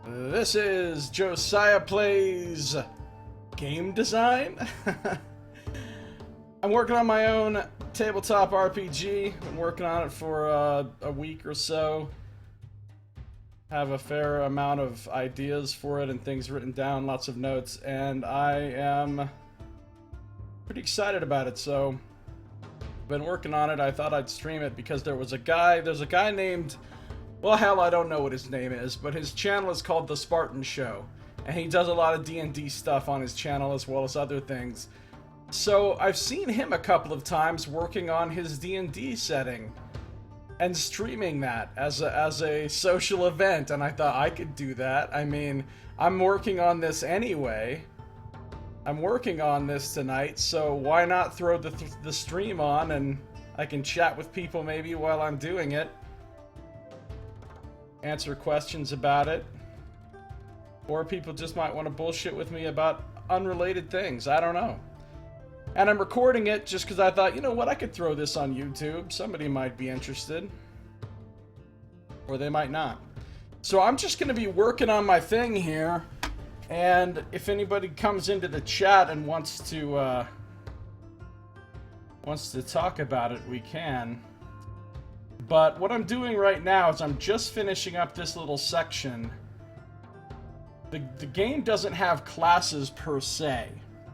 This is Josiah Plays Game Design. I'm working on my own tabletop RPG. Been working on it for a week or so. Have a fair amount of ideas for it and things written down, lots of notes, and I am pretty excited about it. So, been working on it. I thought I'd stream it because there's a guy named, well, hell, I don't know what his name is, but his channel is called The Spartan Show, and he does a lot of D&D stuff on his channel as well as other things. So I've seen him a couple of times working on his D&D setting and streaming that as a social event, and I thought I could do that. I mean, I'm working on this anyway. I'm working on this tonight, so why not throw the stream on and I can chat with people maybe while I'm doing it. Answer questions about it. Or people just might want to bullshit with me about unrelated things. I don't know. And I'm recording it just because I thought, you know what, I could throw this on YouTube. Somebody might be interested. Or they might not. So I'm just going to be working on my thing here. And if anybody comes into the chat and wants to talk about it, we can. But what I'm doing right now is I'm just finishing up this little section. The game doesn't have classes per se.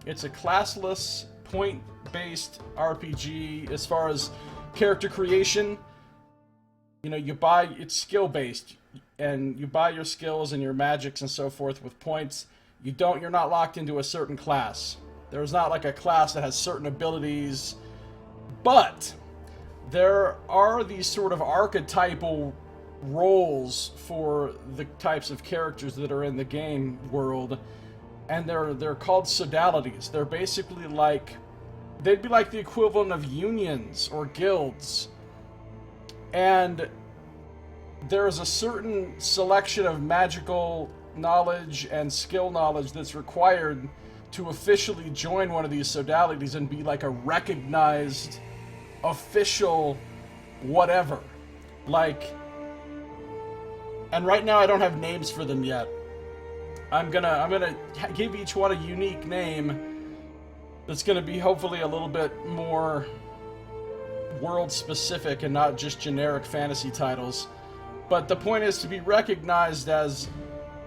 It's a classless, point-based RPG as far as character creation. You know, it's skill-based, and you buy your skills and your magics and so forth with points. You're not locked into a certain class. There's not like a class that has certain abilities, but there are these sort of archetypal roles for the types of characters that are in the game world, and they're called sodalities. They're basically they'd be like the equivalent of unions or guilds, and there's a certain selection of magical knowledge and skill knowledge that's required to officially join one of these sodalities and be like a recognized official whatever. And right now I don't have names for them yet. I'm gonna give each one a unique name that's gonna be hopefully a little bit more world specific and not just generic fantasy titles. But the point is to be recognized as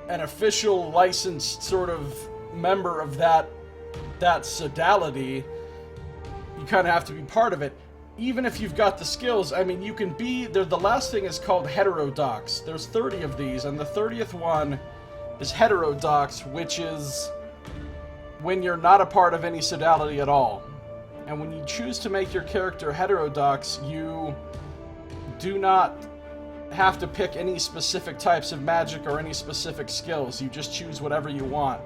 an official licensed sort of member of that sodality. You kind of have to be part of it. Even if you've got the skills, I mean, you can be there. The last thing is called heterodox. There's 30 of these, and the 30th one is heterodox, which is when you're not a part of any sodality at all. And when you choose to make your character heterodox, you do not have to pick any specific types of magic or any specific skills. You just choose whatever you want.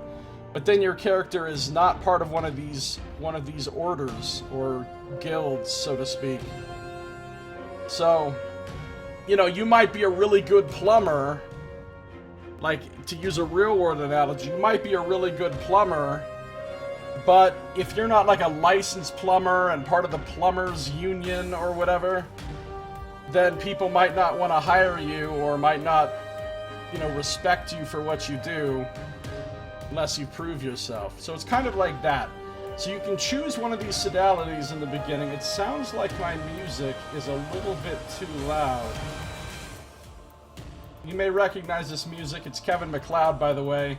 But then your character is not part of one of these orders or guilds, so to speak. So, you know, you might be a really good plumber, like, to use a real world analogy, you might be a really good plumber, but if you're not like a licensed plumber and part of the plumbers union or whatever, then people might not want to hire you or might not, you know, respect you for what you do unless you prove yourself. So it's kind of like that. So you can choose one of these sodalities in the beginning. It sounds like my music is a little bit too loud. You may recognize this music. It's Kevin MacLeod, by the way.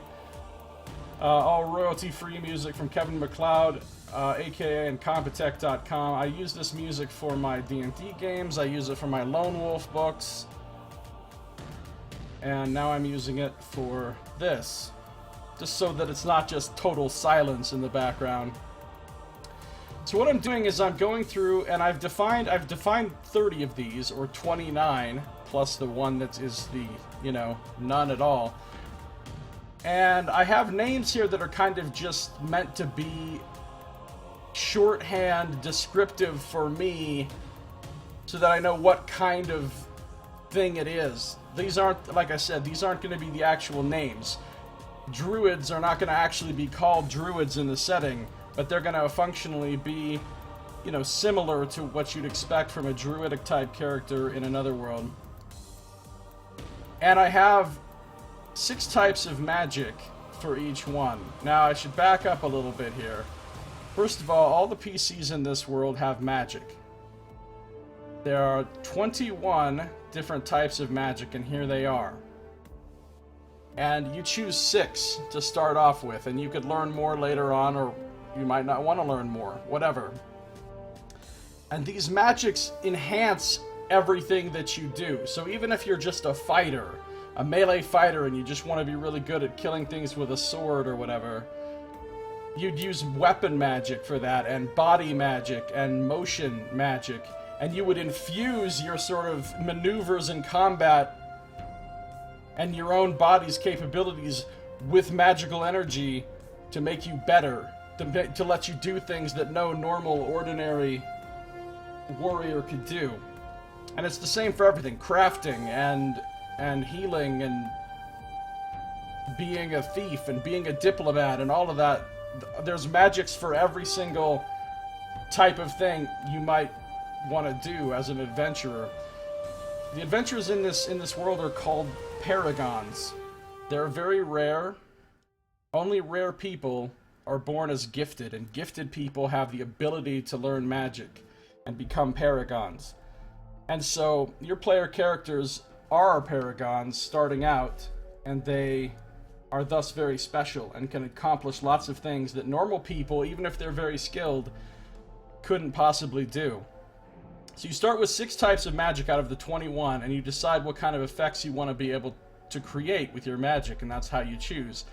All royalty-free music from Kevin MacLeod, aka Incompetech.com. I use this music for my D&D games. I use it for my Lone Wolf books. And now I'm using it for this, just so that it's not just total silence in the background. So what I'm doing is I'm going through and I've defined 30 of these, or 29, plus the one that is the, you know, none at all. And I have names here that are kind of just meant to be shorthand descriptive for me so that I know what kind of thing it is. These aren't, like I said, these aren't going to be the actual names. Druids are not going to actually be called druids in the setting, but they're going to functionally be, you know, similar to what you'd expect from a druidic type character in another world. And I have 6 types of magic for each one. Now, I should back up a little bit here. First of all the PCs in this world have magic. There are 21 different types of magic, and here they are. And you choose 6 to start off with, and you could learn more later on, or you might not want to learn more, whatever. And these magics enhance everything that you do. So even if you're just a fighter, a melee fighter, and you just want to be really good at killing things with a sword or whatever, you'd use weapon magic for that, and body magic, and motion magic, and you would infuse your sort of maneuvers in combat and your own body's capabilities with magical energy to make you better, to let you do things that no normal, ordinary warrior could do. And it's the same for everything. Crafting and healing and being a thief and being a diplomat and all of that. There's magics for every single type of thing you might want to do as an adventurer. The adventurers in this world are called paragons. They're very rare. Only rare people are born as gifted, and gifted people have the ability to learn magic and become paragons. And so your player characters are paragons starting out, and they are thus very special and can accomplish lots of things that normal people, even if they're very skilled, couldn't possibly do. So you start with 6 types of magic out of the 21, and you decide what kind of effects you want to be able to create with your magic, and that's how you choose.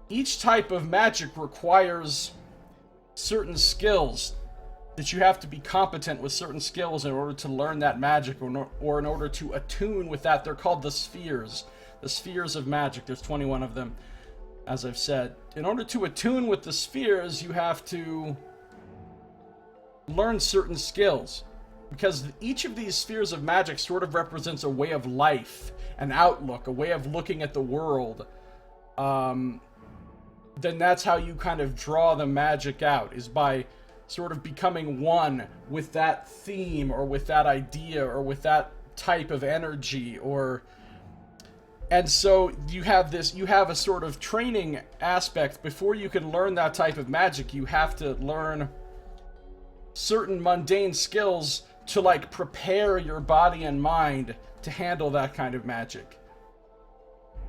Each type of magic requires certain skills, that you have to be competent with certain skills in order to learn that magic, or in order to attune with that. They're called the spheres of magic. There's 21 of them, as I've said. In order to attune with the spheres, you have to learn certain skills, because each of these spheres of magic sort of represents a way of life, an outlook, a way of looking at the world. Then that's how you kind of draw the magic out, is by sort of becoming one with that theme, or with that idea, or with that type of energy, and so you have a sort of training aspect. Before you can learn that type of magic, you have to learn certain mundane skills to, like, prepare your body and mind to handle that kind of magic.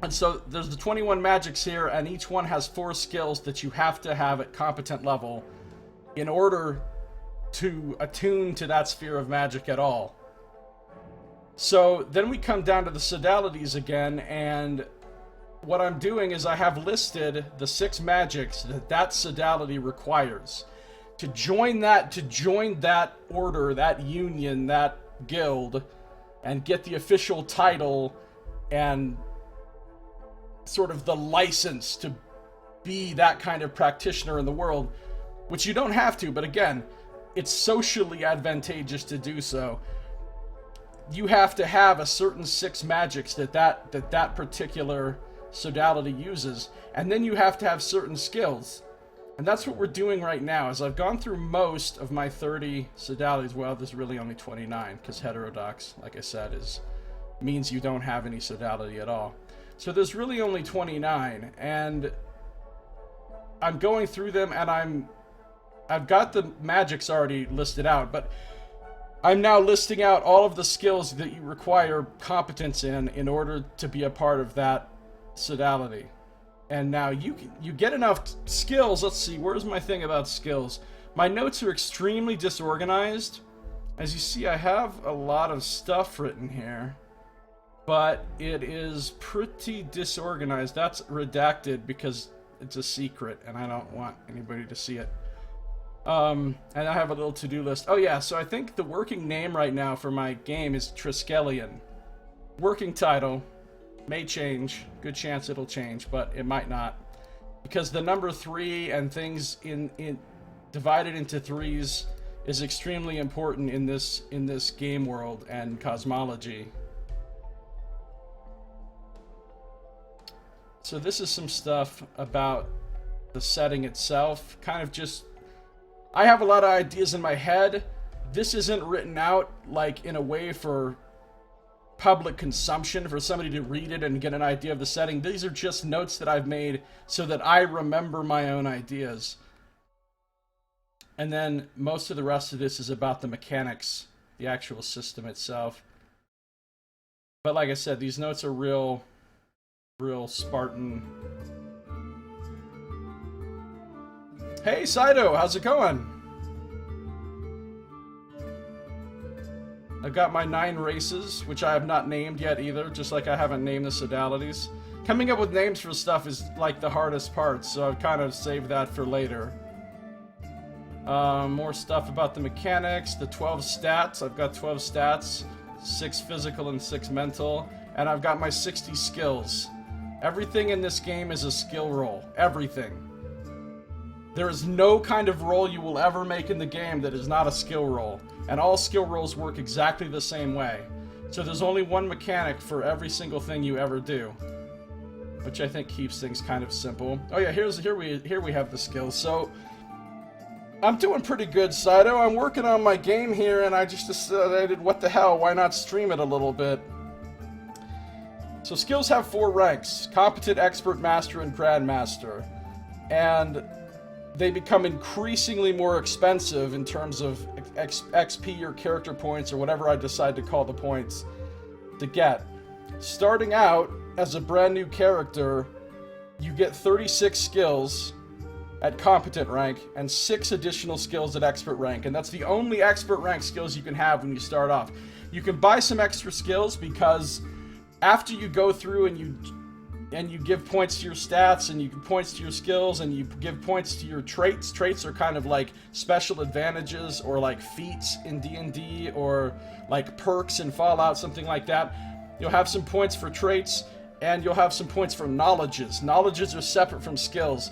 And so there's the 21 magics here, and each one has 4 skills that you have to have at competent level in order to attune to that sphere of magic at all. So then we come down to the sodalities again, and what I'm doing is I have listed the 6 magics that sodality requires. To join that order, that union, that guild, and get the official title and sort of the license to be that kind of practitioner in the world, which you don't have to, but again, it's socially advantageous to do so. You have to have a certain 6 magics that particular sodality uses, and then you have to have certain skills. And that's what we're doing right now. As I've gone through most of my 30 sodalities, well, there's really only 29, because heterodox, like I said, means you don't have any sodality at all. So there's really only 29, and I'm going through them, and I've got the magics already listed out, but I'm now listing out all of the skills that you require competence in order to be a part of that sodality. And now you get enough skills. Let's see, where's my thing about skills? My notes are extremely disorganized. As you see, I have a lot of stuff written here, but it is pretty disorganized. That's redacted because it's a secret and I don't want anybody to see it. And I have a little to-do list. Oh yeah, so I think the working name right now for my game is Triskelion. Working title may change. Good chance it'll change, but it might not, because the number 3 and things in divided into 3s is extremely important in this game world and cosmology. So this is some stuff about the setting itself. Kind of just, I have a lot of ideas in my head. This isn't written out like in a way for public consumption for somebody to read it and get an idea of the setting. These are just notes that I've made so that I remember my own ideas. And then most of the rest of this is about the mechanics, the actual system itself. But like I said, these notes are real Spartan. Hey, Saito, how's it going? I've got my 9 races, which I have not named yet either, just like I haven't named the sodalities. Coming up with names for stuff is like the hardest part, so I've kind of saved that for later. More stuff about the mechanics, the 12 stats. I've got 12 stats, 6 physical and 6 mental, and I've got my 60 skills. Everything in this game is a skill roll. Everything. There is no kind of roll you will ever make in the game that is not a skill roll. And all skill rolls work exactly the same way. So there's only one mechanic for every single thing you ever do. Which I think keeps things kind of simple. Oh yeah, here we have the skills. So I'm doing pretty good, Saito. I'm working on my game here and I just decided, what the hell, why not stream it a little bit? So skills have 4 ranks: competent, expert, master, and grandmaster. And they become increasingly more expensive in terms of XP or character points or whatever I decide to call the points to get. Starting out as a brand new character, you get 36 skills at competent rank and 6 additional skills at expert rank, and that's the only expert rank skills you can have when you start off. You can buy some extra skills because after you go through and you give points to your stats, and you give points to your skills, and you give points to your traits. Traits are kind of like special advantages, or like feats in D&D, or like perks in Fallout, something like that. You'll have some points for traits, and you'll have some points for knowledges. Knowledges are separate from skills.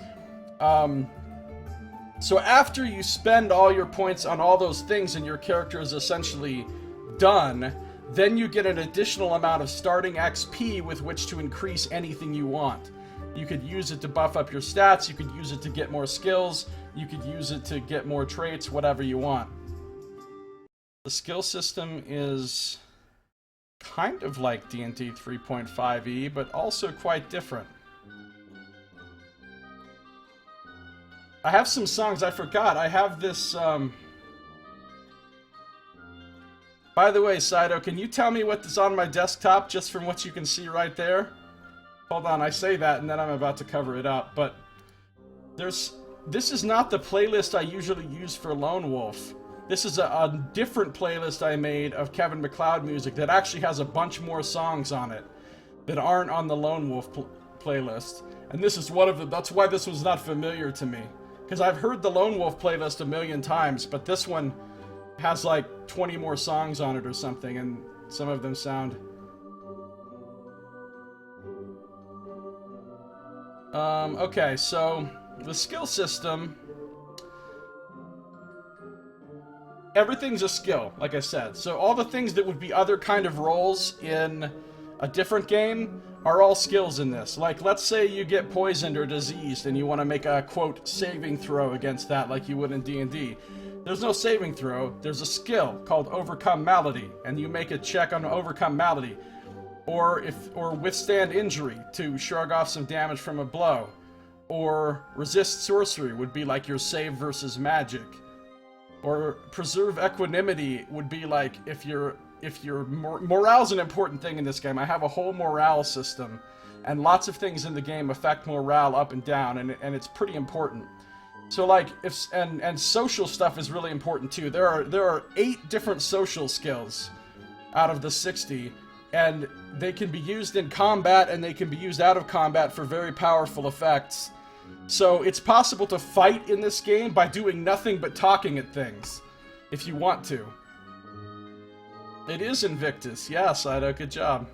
So after you spend all your points on all those things, and your character is essentially done, then you get an additional amount of starting XP with which to increase anything you want. You could use it to buff up your stats, you could use it to get more skills, you could use it to get more traits, whatever you want. The skill system is kind of like D&D 3.5e, but also quite different. I have some songs, I forgot, I have this, By the way, Saito, can you tell me what is on my desktop, just from what you can see right there? Hold on, I say that and then I'm about to cover it up, but this is not the playlist I usually use for Lone Wolf. This is a different playlist I made of Kevin MacLeod music that actually has a bunch more songs on it that aren't on the Lone Wolf playlist. And this is one of them. That's why this was not familiar to me. Because I've heard the Lone Wolf playlist a million times, but this one has like 20 more songs on it or something, and some of them sound... okay, so the skill system... Everything's a skill, like I said. So all the things that would be other kind of roles in a different game are all skills in this. Like, let's say you get poisoned or diseased and you want to make a, quote, saving throw against that like you would in D&D. There's no saving throw, there's a skill called Overcome Malady, and you make a check on Overcome Malady. Or Withstand Injury, to shrug off some damage from a blow. Or Resist Sorcery would be like your save versus magic. Or Preserve Equanimity would be like if your morale's an important thing in this game. I have a whole morale system, and lots of things in the game affect morale up and down, and it's pretty important. So like, and social stuff is really important too. There are 8 different social skills out of the 60, and they can be used in combat and they can be used out of combat for very powerful effects. So it's possible to fight in this game by doing nothing but talking at things, if you want to. It is Invictus. Yeah, Saito, good job.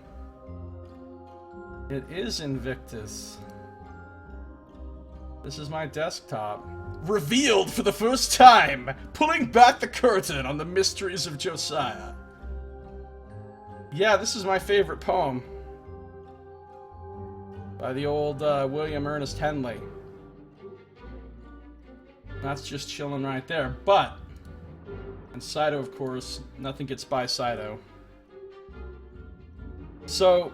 It is Invictus. This is my desktop. Revealed for the first time! Pulling back the curtain on the mysteries of Josiah. Yeah, this is my favorite poem. By the old William Ernest Henley. That's just chilling right there. But, and Saito, of course, nothing gets by Saito. So,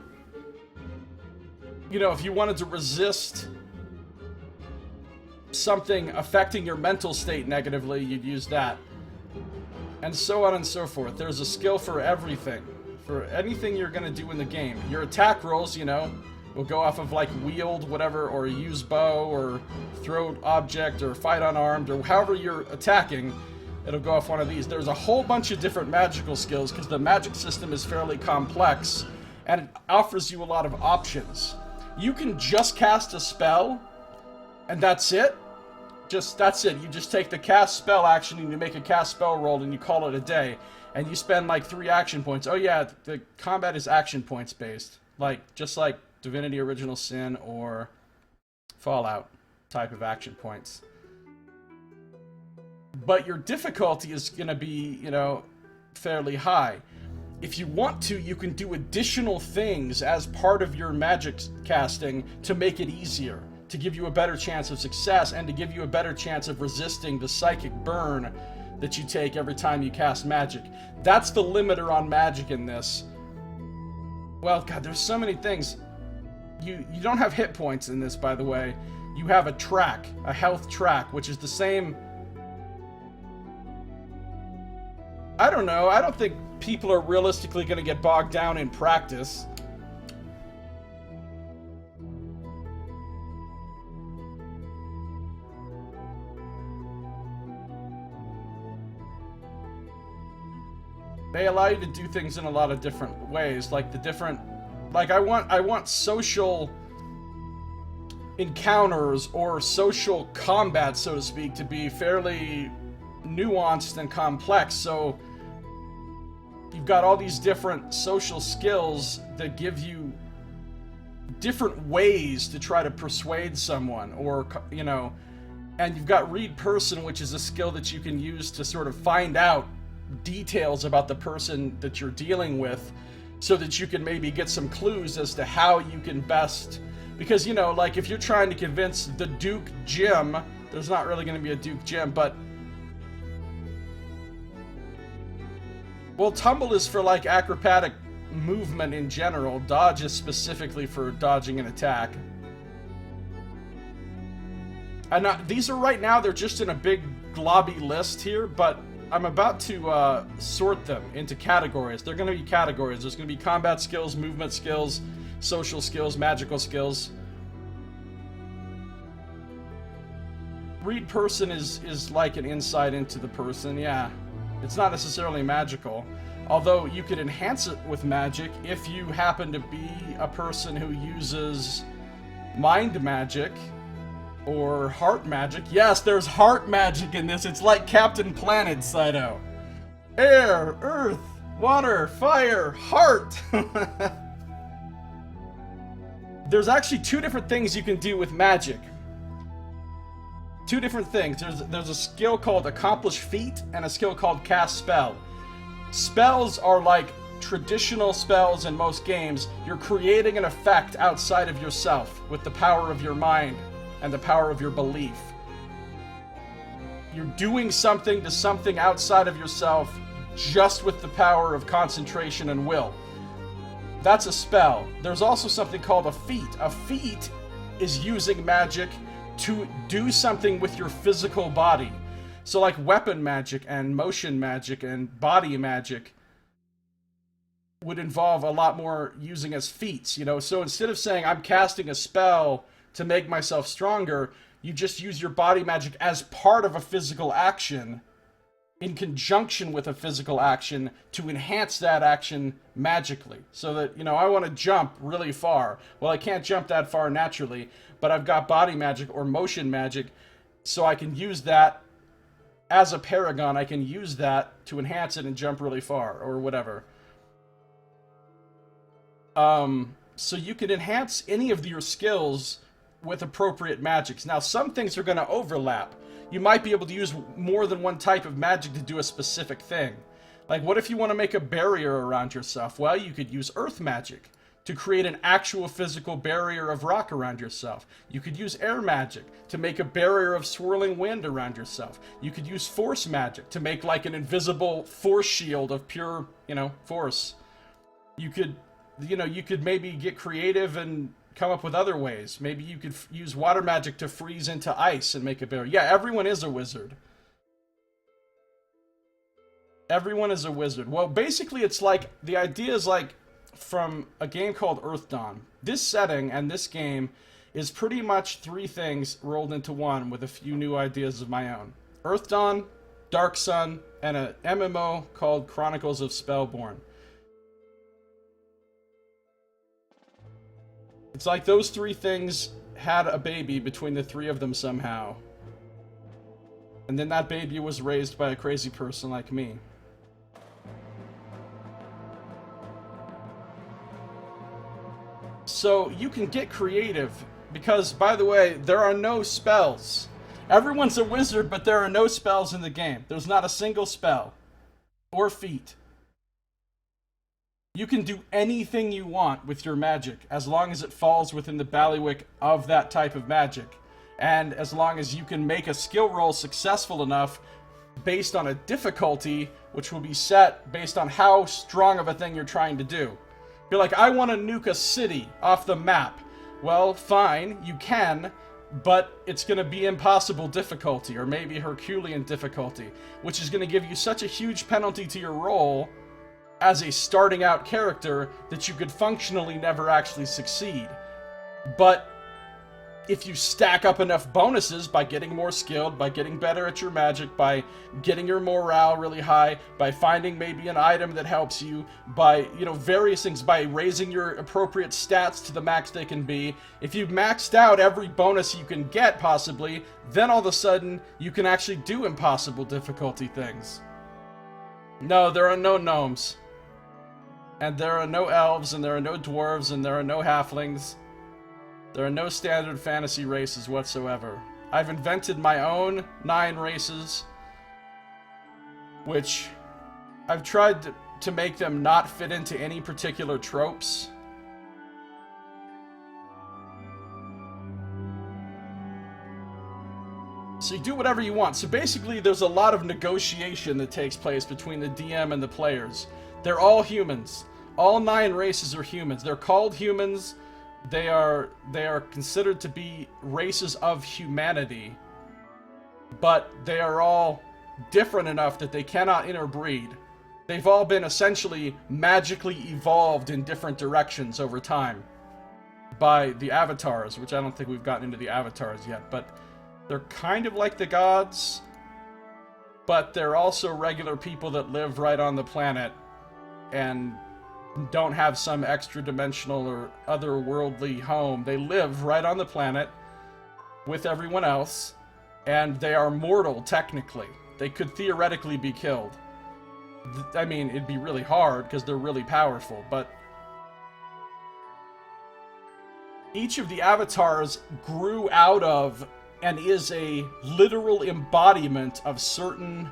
you know, if you wanted to resist something affecting your mental state negatively, you'd use that. And so on and so forth. There's a skill for everything. For anything you're going to do in the game. Your attack rolls, you know, will go off of like wield, whatever, or use bow, or throw object, or fight unarmed, or however you're attacking. It'll go off one of these. There's a whole bunch of different magical skills because the magic system is fairly complex and it offers you a lot of options. You can just cast a spell and that's it. That's it. You just take the cast spell action and you make a cast spell roll and you call it a day. And you spend like 3 action points. Oh yeah, the combat is action points based. Just like Divinity Original Sin or Fallout type of action points. But your difficulty is going to be, you know, fairly high. If you want to, you can do additional things as part of your magic casting to make it easier, to give you a better chance of success, and to give you a better chance of resisting the psychic burn that you take every time you cast magic. That's the limiter on magic in this. Well, God, there's so many things. You don't have hit points in this, by the way. You have a track, a health track, which is the same... I don't know. I don't think people are realistically going to get bogged down in practice. They allow you to do things in a lot of different ways, like the different... Like, I want social encounters or social combat, so to speak, to be fairly nuanced and complex, so... You've got all these different social skills that give you different ways to try to persuade someone, or, you know, and you've got read person, which is a skill that you can use to sort of find out details about the person that you're dealing with so that you can maybe get some clues as to how you can best, because, you know, like if you're trying to convince the Duke Jim, there's not really going to be a Duke Jim, but well, tumble is for, like, acrobatic movement in general. Dodge is specifically for dodging an attack. And these are right now, they're just in a big globby list here, but I'm about to sort them into categories. They're going to be categories. There's going to be combat skills, movement skills, social skills, magical skills. Read person is like an insight into the person, yeah. It's not necessarily magical, although you could enhance it with magic if you happen to be a person who uses mind magic or heart magic. Yes, there's heart magic in this. It's like Captain Planet, Saito. Air, earth, water, fire, heart. There's actually 2 different things you can do with magic. 2 different things. There's a skill called Accomplish Feat and a skill called Cast Spell. Spells are like traditional spells in most games. You're creating an effect outside of yourself with the power of your mind and the power of your belief. You're doing something to something outside of yourself just with the power of concentration and will. That's a spell. There's also something called a feat. A feat is using magic to do something with your physical body. So like weapon magic and motion magic and body magic would involve a lot more using as feats, you know? So instead of saying I'm casting a spell to make myself stronger, you just use your body magic as part of a physical action in conjunction with a physical action to enhance that action magically. So that, you know, I want to jump really far. Well, I can't jump that far naturally, but I've got body magic or motion magic, so I can use that as a paragon. I can use that to enhance it and jump really far, or whatever. So you can enhance any of your skills with appropriate magics. Now, some things are going to overlap. You might be able to use more than one type of magic to do a specific thing. Like, what if you want to make a barrier around yourself? Well, you could use earth magic to create an actual physical barrier of rock around yourself. You could use air magic to make a barrier of swirling wind around yourself. You could use force magic to make like an invisible force shield of pure, you know, force. You could you know, you could maybe get creative and come up with other ways. Maybe you could use water magic to freeze into ice and make a barrier. Yeah, everyone is a wizard. Everyone is a wizard. Well, basically, it's like, the idea is like from a game called Earth Dawn. This setting and this game is pretty much 3 things rolled into one with a few new ideas of my own. Earth Dawn, Dark Sun, and an MMO called Chronicles of Spellborn. It's like those 3 things had a baby between the 3 of them somehow. And then that baby was raised by a crazy person like me. So you can get creative, because, by the way, there are no spells. Everyone's a wizard, but there are no spells in the game. There's not a single spell or feat. You can do anything you want with your magic, as long as it falls within the bailiwick of that type of magic. And as long as you can make a skill roll successful enough based on a difficulty, which will be set based on how strong of a thing you're trying to do. Be like, I want to nuke a city off the map. Well, fine, you can, but it's going to be impossible difficulty, or maybe Herculean difficulty, which is going to give you such a huge penalty to your roll as a starting out character that you could functionally never actually succeed. But if you stack up enough bonuses by getting more skilled, by getting better at your magic, by getting your morale really high, by finding maybe an item that helps you, by, you know, various things, by raising your appropriate stats to the max they can be, if you've maxed out every bonus you can get, possibly, then all of a sudden, you can actually do impossible difficulty things. No, there are no gnomes. And there are no elves, and there are no dwarves, and there are no halflings. There are no standard fantasy races whatsoever. I've invented my own 9 races, which I've tried to make them not fit into any particular tropes. So you do whatever you want. So basically, there's a lot of negotiation that takes place between the DM and the players. They're all humans. All 9 races are humans. They're called humans. They are considered to be races of humanity, but they are all different enough that they cannot interbreed. They've all been essentially magically evolved in different directions over time by the avatars, which I don't think we've gotten into the avatars yet, but they're kind of like the gods, but they're also regular people that live right on the planet and don't have some extra dimensional or otherworldly home. They live right on the planet with everyone else, and they are mortal technically. They could theoretically be killed. I mean, it'd be really hard because they're really powerful, but each of the avatars grew out of and is a literal embodiment of certain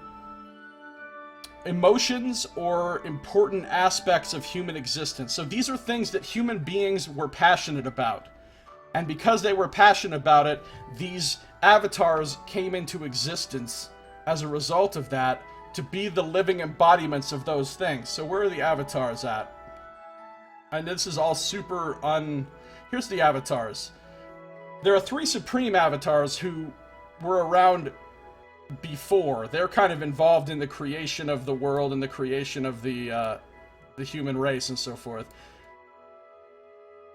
emotions or important aspects of human existence. So these are things that human beings were passionate about. And because they were passionate about it, these avatars came into existence as a result of that to be the living embodiments of those things. So where are the avatars at? And this is all super Here's the avatars. There are 3 supreme avatars who were around before. They're kind of involved in the creation of the world and the creation of the human race and so forth.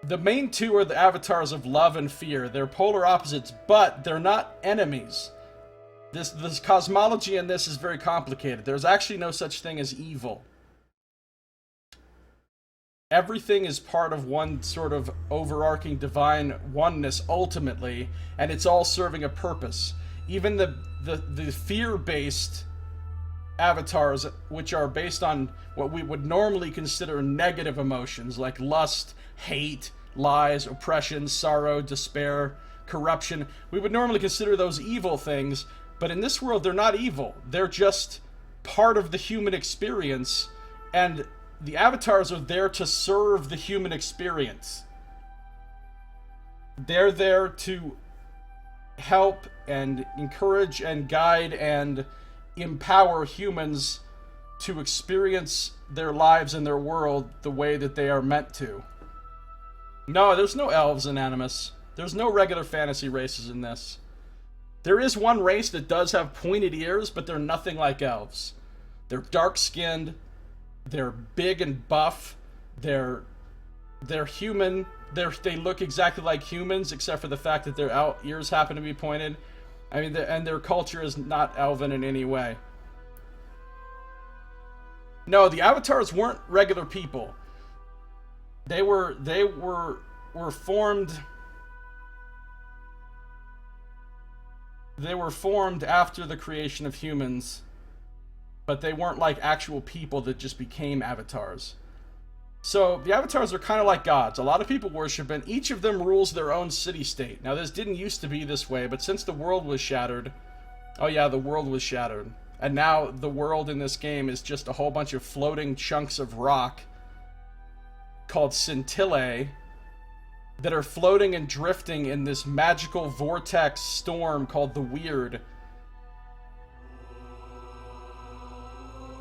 The main 2 are the avatars of love and fear. They're polar opposites, but they're not enemies. This cosmology in this is very complicated. There's actually no such thing as evil. Everything is part of one sort of overarching divine oneness ultimately, and it's all serving a purpose. Even the fear-based avatars, which are based on what we would normally consider negative emotions, like lust, hate, lies, oppression, sorrow, despair, corruption, we would normally consider those evil things, but in this world they're not evil. They're just part of the human experience, and the avatars are there to serve the human experience. They're there to help and encourage and guide and empower humans to experience their lives and their world the way that they are meant to. No, there's no elves in Animus. There's no regular fantasy races in this. There is one race that does have pointed ears, but they're nothing like elves. They're dark-skinned, they're big and buff, they're human, they look exactly like humans, except for the fact that their ears happen to be pointed. I mean, and their culture is not elven in any way. No, the avatars weren't regular people. They were formed. They were formed after the creation of humans, but they weren't like actual people that just became avatars. So the avatars are kind of like gods. A lot of people worship, and each of them rules their own city-state. Now, this didn't used to be this way, but since the world was shattered... Oh yeah, the world was shattered. And now the world in this game is just a whole bunch of floating chunks of rock called scintillae that are floating and drifting in this magical vortex storm called the Weird.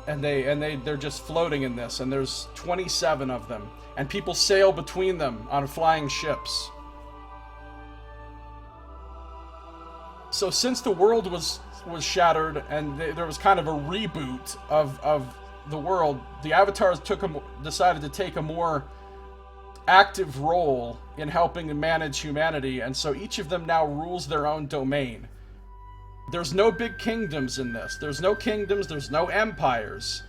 And they're just floating in this, and there's 27 of them, and people sail between them on flying ships. So since the world was shattered and there was kind of a reboot of the world, the avatars decided to take a more active role in helping to manage humanity, and so each of them now rules their own domain. There's no big kingdoms in this. There's no kingdoms, there's no empires.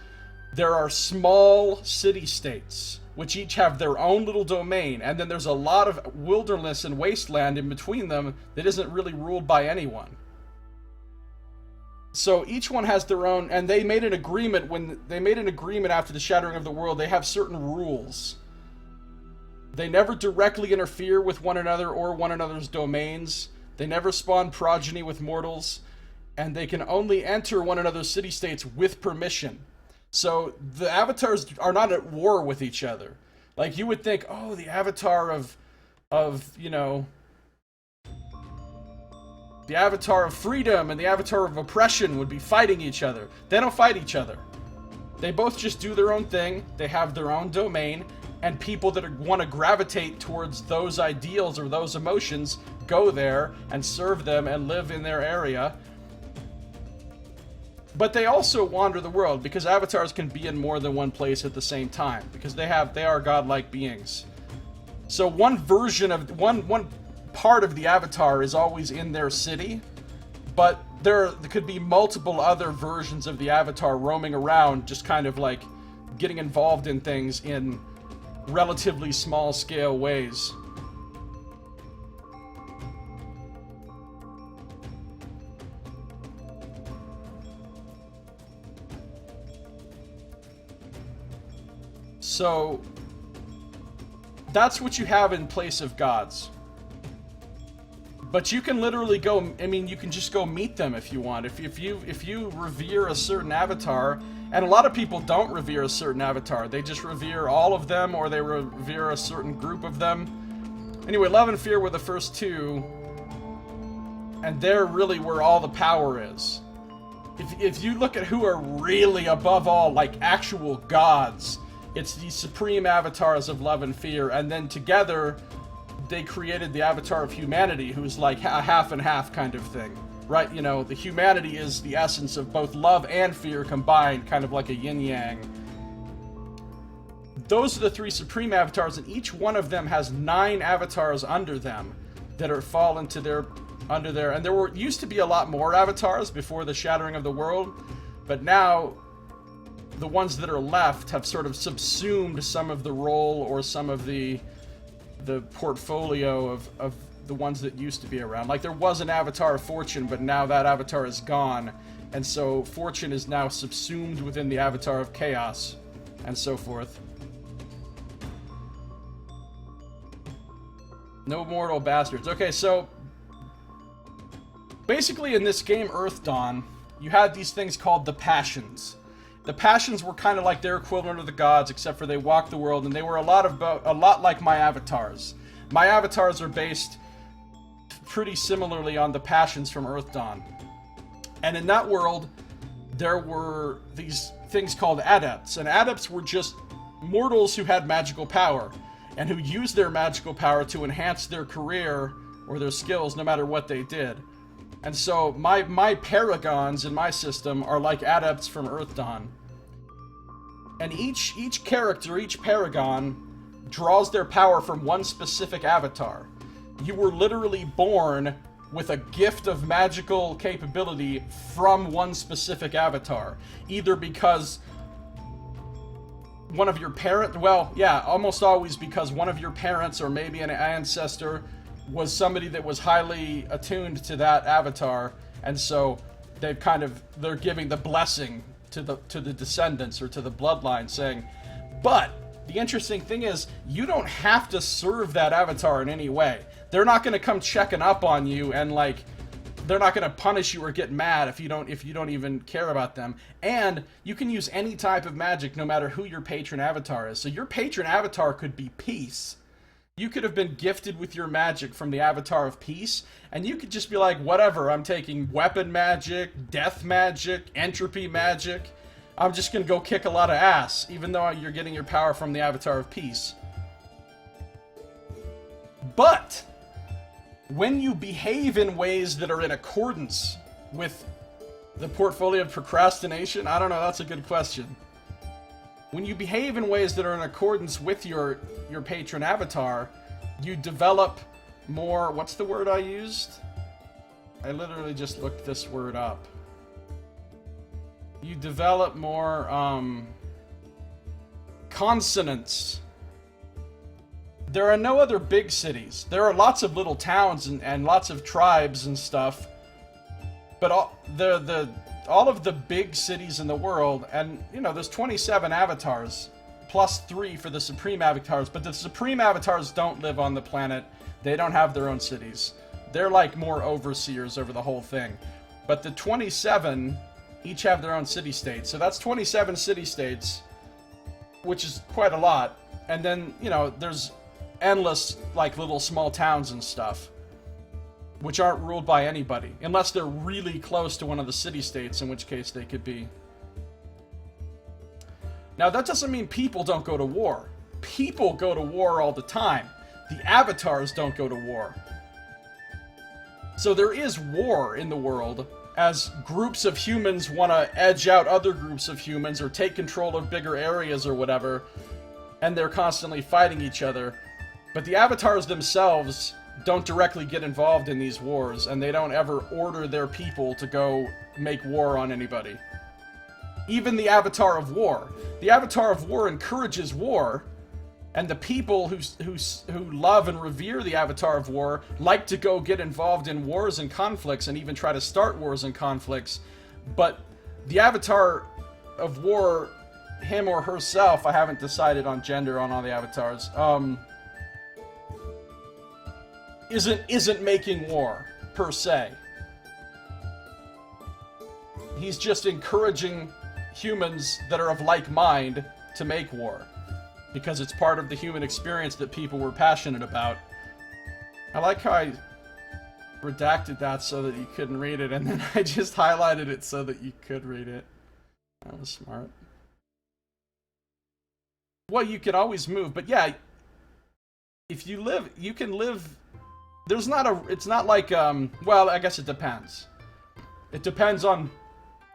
There are small city-states, which each have their own little domain, and then there's a lot of wilderness and wasteland in between them that isn't really ruled by anyone. So each one has their own, and they made an agreement after the shattering of the world. They have certain rules. They never directly interfere with one another or one another's domains. They never spawn progeny with mortals, and they can only enter one another's city-states with permission. So the avatars are not at war with each other. Like, you would think, oh, the avatar of you know, the avatar of freedom and the avatar of oppression would be fighting each other. They don't fight each other. They both just do their own thing. They have their own domain, and people that want to gravitate towards those ideals or those emotions go there and serve them and live in their area. But they also wander the world, because avatars can be in more than one place at the same time, because they are godlike beings. So one part of the avatar is always in their city, but there could be multiple other versions of the avatar roaming around, just kind of like getting involved in things in relatively small scale ways. So that's what you have in place of gods. But you can literally go, I mean, you can just go meet them if you want. If you revere a certain avatar, and a lot of people don't revere a certain avatar. They just revere all of them, or they revere a certain group of them. Anyway, Love and Fear were the first two, and they're really where all the power is. If you look at who are really above all, like actual gods, it's the supreme avatars of Love and Fear, and then together they created the avatar of humanity, who's like a half and half kind of thing, right? You know, the humanity is the essence of both love and fear combined, kind of like a yin-yang. Those are the three supreme avatars, and each one of them has 9 avatars under them that fall into under there. And there used to be a lot more avatars before the shattering of the world, but now the ones that are left have sort of subsumed some of the role or some of the portfolio of the ones that used to be around. Like, there was an avatar of Fortune, but now that avatar is gone, and so Fortune is now subsumed within the avatar of Chaos, and so forth. No mortal bastards. Okay, so basically in this game, Earth Dawn, you had these things called the Passions. The Passions were kind of like their equivalent of the gods, except for they walked the world, and they were a lot like my avatars. My avatars are based pretty similarly on the Passions from Earth Dawn. And in that world, there were these things called adepts, and adepts were just mortals who had magical power, and who used their magical power to enhance their career or their skills no matter what they did. And so my paragons in my system are like adepts from Earth Dawn. And each character, each paragon, draws their power from one specific avatar. You were literally born with a gift of magical capability from one specific avatar. Either because one of your parents, well, yeah, almost always because one of your parents or maybe an ancestor was somebody that was highly attuned to that avatar, and so they're giving the blessing to the descendants or to the bloodline, saying, but the interesting thing is, you don't have to serve that avatar in any way. They're not going to come checking up on you, and like, they're not going to punish you or get mad if you don't even care about them. And you can use any type of magic no matter who your patron avatar is. So your patron avatar could be peace. You could have been gifted with your magic from the avatar of peace, and you could just be like, whatever, I'm taking weapon magic, death magic, entropy magic. I'm just going to go kick a lot of ass, even though you're getting your power from the avatar of peace. But when you behave in ways that are in accordance with the portfolio of procrastination, I don't know, that's a good question. When you behave in ways that are in accordance with your patron avatar, you develop more, what's the word I used? I literally just looked this word up. You develop more, consonants. There are no other big cities. There are lots of little towns and lots of tribes and stuff, but all of the big cities in the world, and you know, there's 27 avatars, plus 3 for the supreme avatars, but the supreme avatars don't live on the planet. They don't have their own cities. They're like more overseers over the whole thing. But the 27 each have their own city-states, so that's 27 city-states, which is quite a lot. And then, you know, there's endless, like, little small towns and stuff, which aren't ruled by anybody, unless they're really close to one of the city-states, in which case they could be. Now, that doesn't mean people don't go to war. People go to war all the time. The avatars don't go to war. So there is war in the world, as groups of humans want to edge out other groups of humans or take control of bigger areas or whatever, and they're constantly fighting each other. But the avatars themselves don't directly get involved in these wars, and they don't ever order their people to go make war on anybody. Even the Avatar of War. The Avatar of War encourages war, and the people who love and revere the Avatar of War like to go get involved in wars and conflicts and even try to start wars and conflicts. But the Avatar of War, him or herself, I haven't decided on gender on all the avatars, isn't making war, per se. He's just encouraging humans that are of like mind to make war, because it's part of the human experience that people were passionate about. I like how I redacted that so that you couldn't read it, and then I just highlighted it so that you could read it. That was smart. Well, you could always move, but yeah, if you live, you can live. There's not a, it's not like, well, I guess it depends. It depends on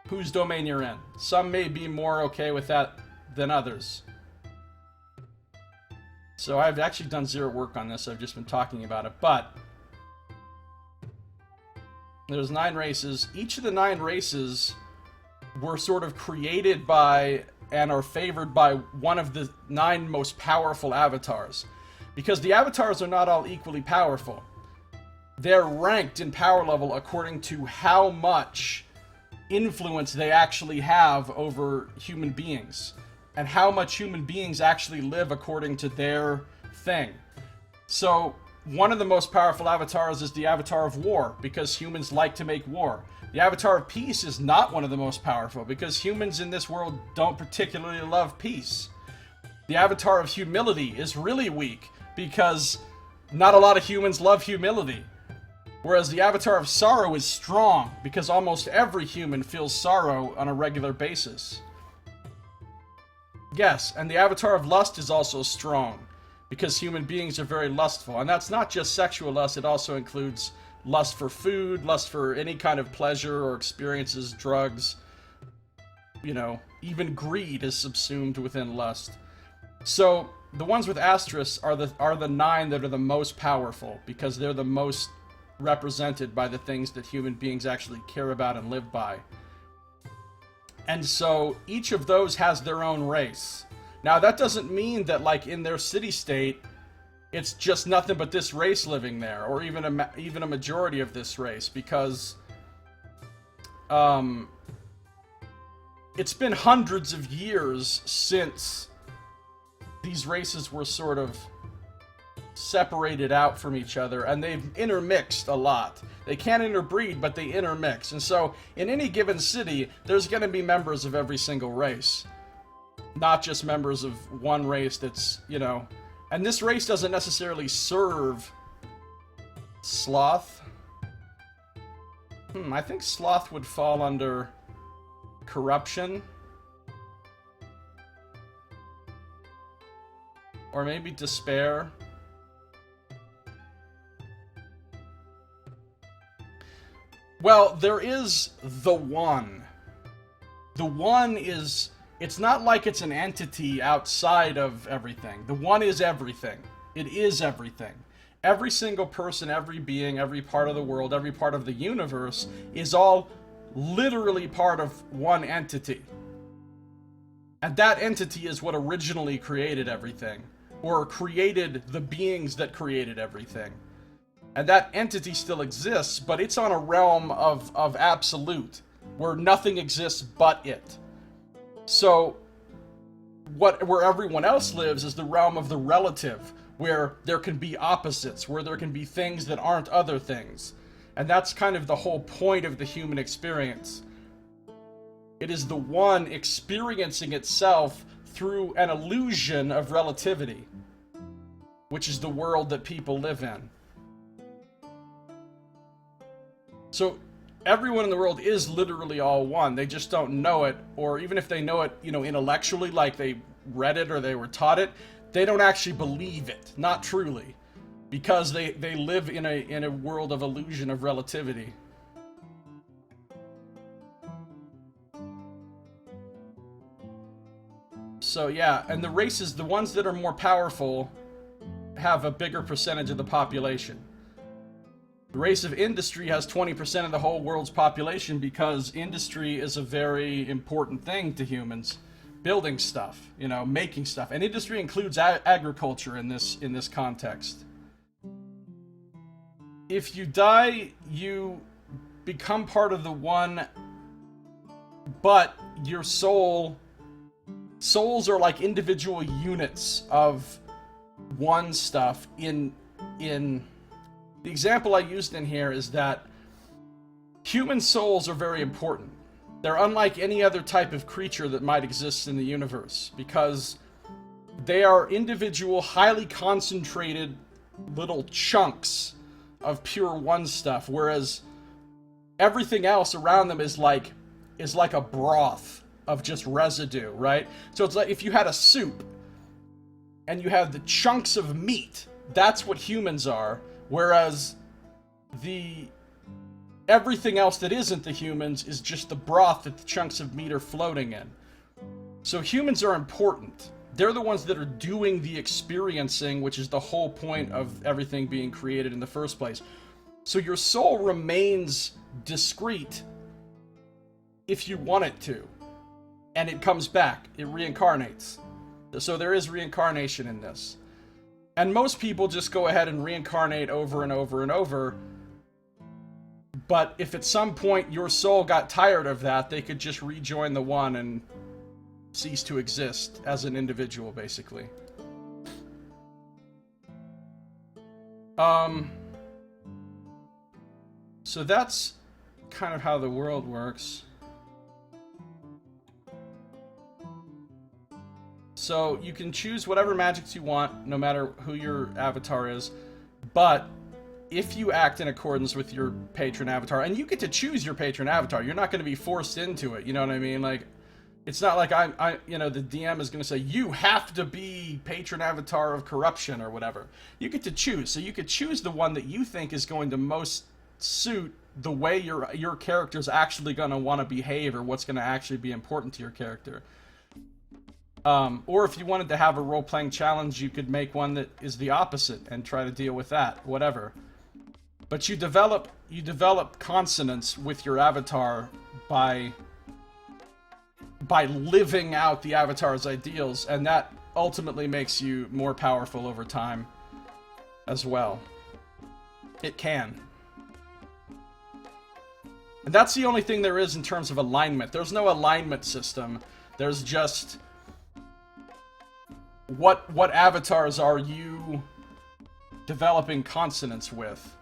whose domain you're in. Some may be more okay with that than others. So I've actually done zero work on this, I've just been talking about it, but there's 9 races. Each of the 9 races were sort of created by and are favored by one of the 9 most powerful avatars. Because the avatars are not all equally powerful. They're ranked in power level according to how much influence they actually have over human beings, and how much human beings actually live according to their thing. So one of the most powerful avatars is the Avatar of War, because humans like to make war. The Avatar of Peace is not one of the most powerful, because humans in this world don't particularly love peace. The Avatar of Humility is really weak, because not a lot of humans love humility. Whereas the Avatar of Sorrow is strong, because almost every human feels sorrow on a regular basis. Yes, and the avatar of lust is also strong, because human beings are very lustful. And that's not just sexual lust, it also includes lust for food, lust for any kind of pleasure or experiences, drugs. You know, even greed is subsumed within lust. So the ones with asterisks are the 9 that are the most powerful, because they're the most represented by the things that human beings actually care about and live by. And so each of those has their own race. Now that doesn't mean that, like, in their city-state it's just nothing but this race living there, or even a majority of this race, because it's been hundreds of years since these races were sort of separated out from each other, and they've intermixed a lot. They can't interbreed, but they intermix. And so in any given city, there's going to be members of every single race, not just members of one race that's, you know. And this race doesn't necessarily serve sloth. I think sloth would fall under corruption. Or maybe despair. Well, there is the One. The One is... It's not like it's an entity outside of everything. The One is everything. It is everything. Every single person, every being, every part of the world, every part of the universe is all literally part of one entity. And that entity is what originally created everything, or created the beings that created everything. And that entity still exists, but it's on a realm of absolute, where nothing exists but it. So, where everyone else lives is the realm of the relative, where there can be opposites, where there can be things that aren't other things. And that's kind of the whole point of the human experience. It is the One experiencing itself through an illusion of relativity, which is the world that people live in. So, everyone in the world is literally all one. They just don't know it, or even if they know it, you know, intellectually, like they read it or they were taught it, they don't actually believe it. Not truly. Because they live in a world of illusion of relativity. So yeah, and the races, the ones that are more powerful, have a bigger percentage of the population. The race of industry has 20% of the whole world's population, because industry is a very important thing to humans. Building stuff, you know, making stuff. And industry includes agriculture in this context. If you die, you become part of the One, but your souls are like individual units of one stuff in the example I used in here is that human souls are very important. They're unlike any other type of creature that might exist in the universe, because they are individual, highly concentrated little chunks of pure One stuff, whereas everything else around them is like a broth of just residue, right? So it's like if you had a soup and you have the chunks of meat, that's what humans are. Whereas everything else that isn't the humans is just the broth that the chunks of meat are floating in. So humans are important. They're the ones that are doing the experiencing, which is the whole point of everything being created in the first place. So your soul remains discrete if you want it to. And it comes back. It reincarnates. So there is reincarnation in this. And most people just go ahead and reincarnate over and over and over. But if at some point your soul got tired of that, they could just rejoin the One and cease to exist as an individual, basically. So that's kind of how the world works. So you can choose whatever magics you want, no matter who your avatar is. But if you act in accordance with your patron avatar, and you get to choose your patron avatar, you're not going to be forced into it, you know what I mean? Like, It's not like you know, the DM is going to say, you have to be patron avatar of corruption or whatever. You get to choose. So you could choose the one that you think is going to most suit the way your character's actually going to want to behave, or what's going to actually be important to your character. Or if you wanted to have a role-playing challenge, you could make one that is the opposite and try to deal with that, whatever. But you develop consonance with your avatar by living out the avatar's ideals, and that ultimately makes you more powerful over time as well. It can. And that's the only thing there is in terms of alignment. There's no alignment system. There's just what avatars are you developing consonance with?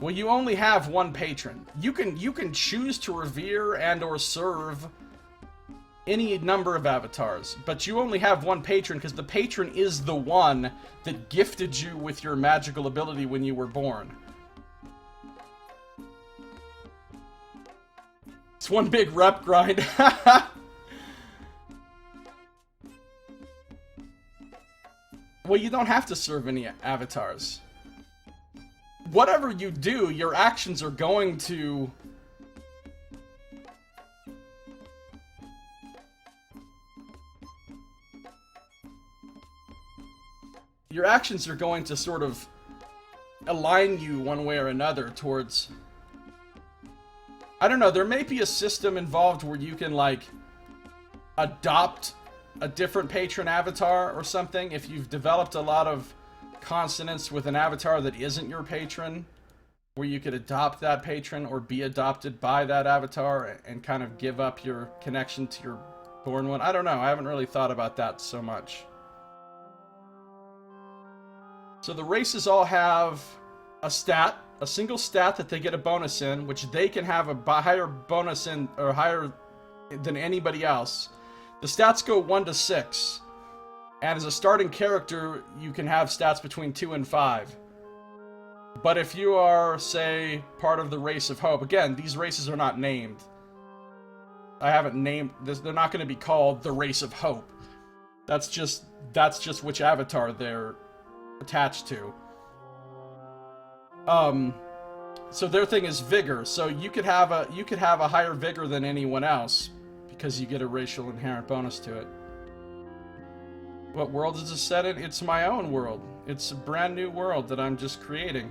Well, you only have one patron. You can choose to revere and or serve any number of avatars, but you only have one patron because the patron is the one that gifted you with your magical ability when you were born. It's one big rep grind. Well, you don't have to serve any avatars. Whatever you do, your actions are going to... Your actions are going to sort of align you one way or another towards... I don't know, there may be a system involved where you can, like, adopt a different patron avatar or something if you've developed a lot of consonance with an avatar that isn't your patron, where you could adopt that patron or be adopted by that avatar and kind of give up your connection to your born one. I don't know. I haven't really thought about that so much. So the races all have a stat, a single stat that they get a bonus in, which they can have a higher bonus in, or higher than anybody else. The stats go 1 to 6. And as a starting character, you can have stats between 2 and 5. But if you are, say, part of the Race of Hope, again, these races are not named. I haven't named this. They're not going to be called the Race of Hope. That's just which avatar they're attached to. So their thing is vigor. So you could have a higher vigor than anyone else because you get a racial inherent bonus to it. What world is it set in? It's my own world. It's a brand new world that I'm just creating.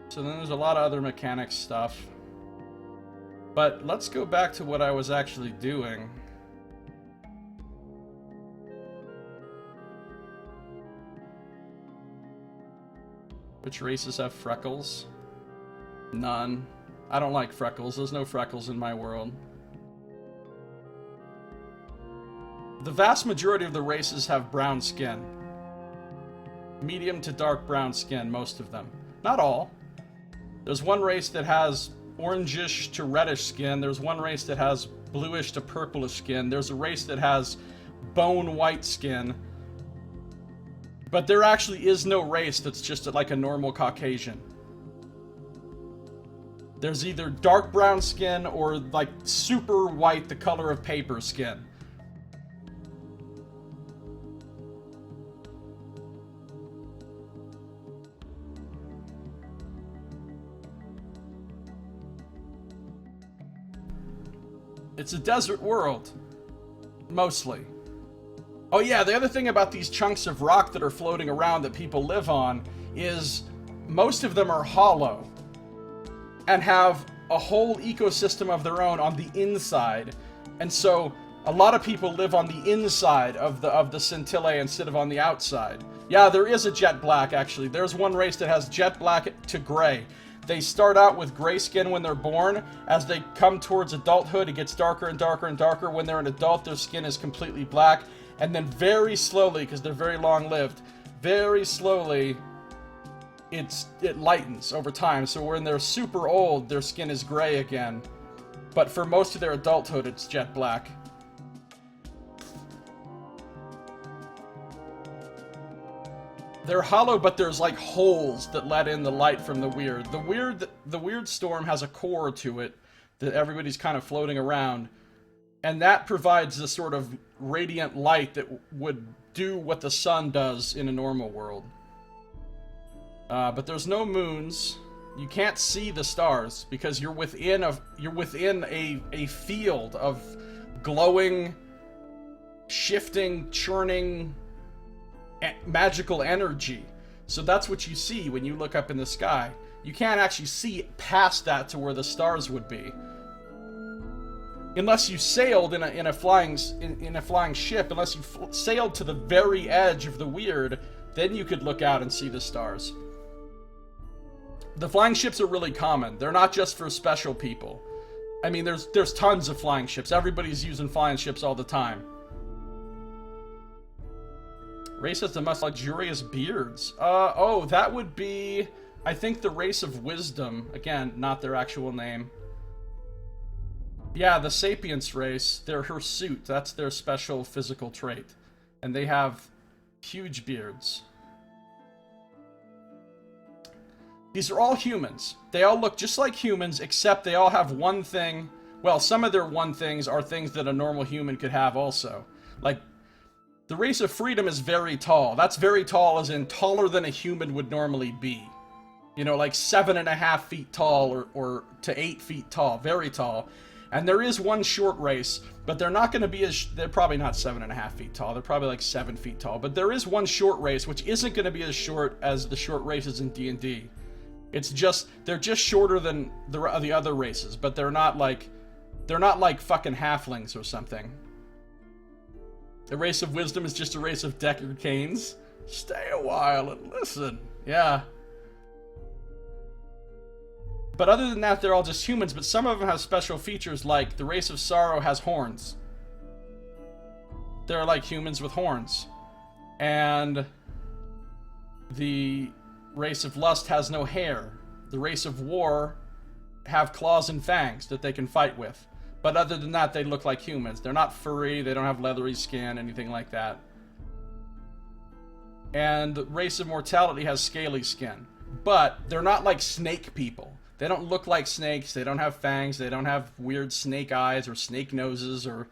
So then there's a lot of other mechanics stuff. But let's go back to what I was actually doing. Which races have freckles? None. I don't like freckles. There's no freckles in my world. The vast majority of the races have brown skin. Medium to dark brown skin, most of them. Not all. There's one race that has orangish to reddish skin. There's one race that has bluish to purplish skin. There's a race that has bone white skin. But there actually is no race that's just like a normal Caucasian. There's either dark brown skin or like super white, the color of paper skin. It's a desert world. Mostly. Oh yeah, the other thing about these chunks of rock that are floating around that people live on is most of them are hollow and have a whole ecosystem of their own on the inside. And so a lot of people live on the inside of the Scintilla instead of on the outside. Yeah, there is a jet black actually. There's one race that has jet black to gray. They start out with gray skin when they're born. As they come towards adulthood, it gets darker and darker and darker. When they're an adult, their skin is completely black. And then very slowly, because they're very long-lived, very slowly, it lightens over time. So when they're super old, their skin is gray again. But for most of their adulthood, it's jet black. they're hollow, but there's like holes that let in the light from the weird. The weird storm has a core to it that everybody's kind of floating around, and that provides the sort of radiant light that would do what the sun does in a normal world. But there's no moons. You can't see the stars because you're within a field of glowing, shifting, churning, magical energy. So that's what you see when you look up in the sky. You can't actually see past that to where the stars would be, unless you sailed in a flying ship. Unless you sailed to the very edge of the weird, then you could look out and see the stars. The flying ships are really common. They're not just for special people. I mean, there's tons of flying ships. Everybody's using flying ships all the time. Race has the most luxurious beards. Oh, that would be, I think, the race of wisdom. Again, not their actual name. Yeah, the Sapiens race, they're hirsute. That's their special physical trait. And they have huge beards. These are all humans. They all look just like humans, except they all have one thing. Well, some of their one things are things that a normal human could have also. Like, the race of freedom is very tall. That's very tall as in taller than a human would normally be. You know, like 7.5 feet tall or to 8 feet tall. Very tall. And there is one short race, but they're not going to be as... They're probably not 7.5 feet tall. They're probably like 7 feet tall. But there is one short race, which isn't going to be as short as the short races in D&D. It's just... They're just shorter than the other races, but they're not like fucking halflings or something. The race of wisdom is just a race of Deckard Canes. Stay a while and listen. Yeah. But other than that, they're all just humans, but some of them have special features, like the race of sorrow has horns. They're like humans with horns. And the race of lust has no hair. The race of war have claws and fangs that they can fight with. But other than that, they look like humans. They're not furry, they don't have leathery skin, anything like that. And the race of mortality has scaly skin. But they're not like snake people. They don't look like snakes, they don't have fangs, they don't have weird snake eyes or snake noses or,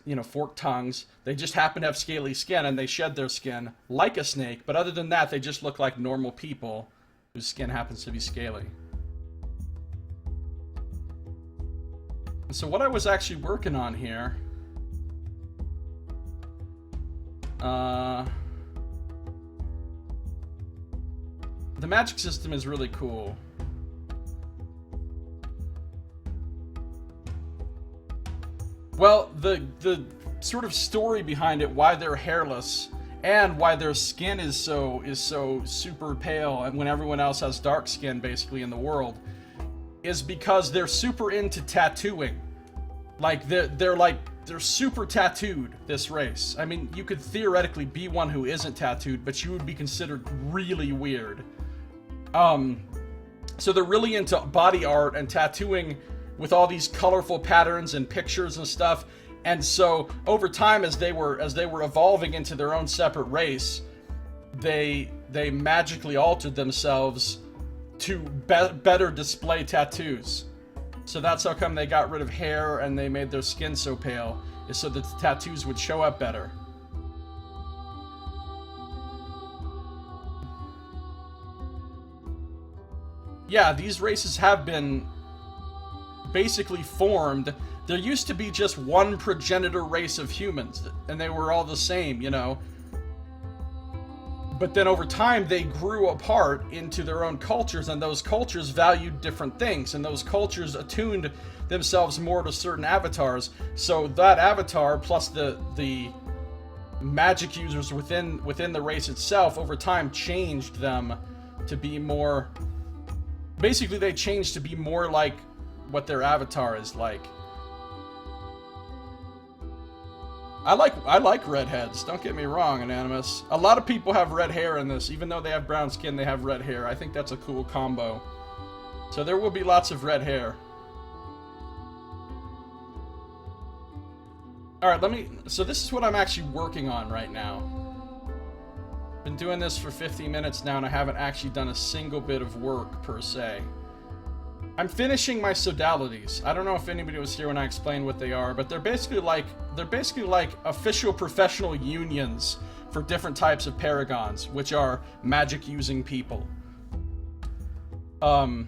you know, forked tongues. They just happen to have scaly skin, and they shed their skin like a snake. But other than that, they just look like normal people whose skin happens to be scaly. So what I was actually working on here, the magic system is really cool. Well, the sort of story behind it, why they're hairless and why their skin is so super pale, and when everyone else has dark skin basically in the world, is because they're super into tattooing. Like they're super tattooed, this race. I mean, you could theoretically be one who isn't tattooed, but you would be considered really weird. So they're really into body art and tattooing with all these colorful patterns and pictures and stuff. And so over time, as they were evolving into their own separate race, they magically altered themselves to better display tattoos. So that's how come they got rid of hair and they made their skin so pale, is so that the tattoos would show up better. Yeah, these races have been basically formed. There used to be just one progenitor race of humans, and they were all the same, you know. But then over time, they grew apart into their own cultures, and those cultures valued different things, and those cultures attuned themselves more to certain avatars. So that avatar, plus the magic users within the race itself, over time changed them to be more... Basically, they changed to be more like what their avatar is like. I like redheads, don't get me wrong, Anonymous. A lot of people have red hair in this. Even though they have brown skin, they have red hair. I think that's a cool combo. So there will be lots of red hair. Alright, so this is what I'm actually working on right now. Been doing this for 50 minutes now, and I haven't actually done a single bit of work, per se. I'm finishing my sodalities. I don't know if anybody was here when I explained what they are, but they're basically like official professional unions for different types of paragons, which are magic-using people. You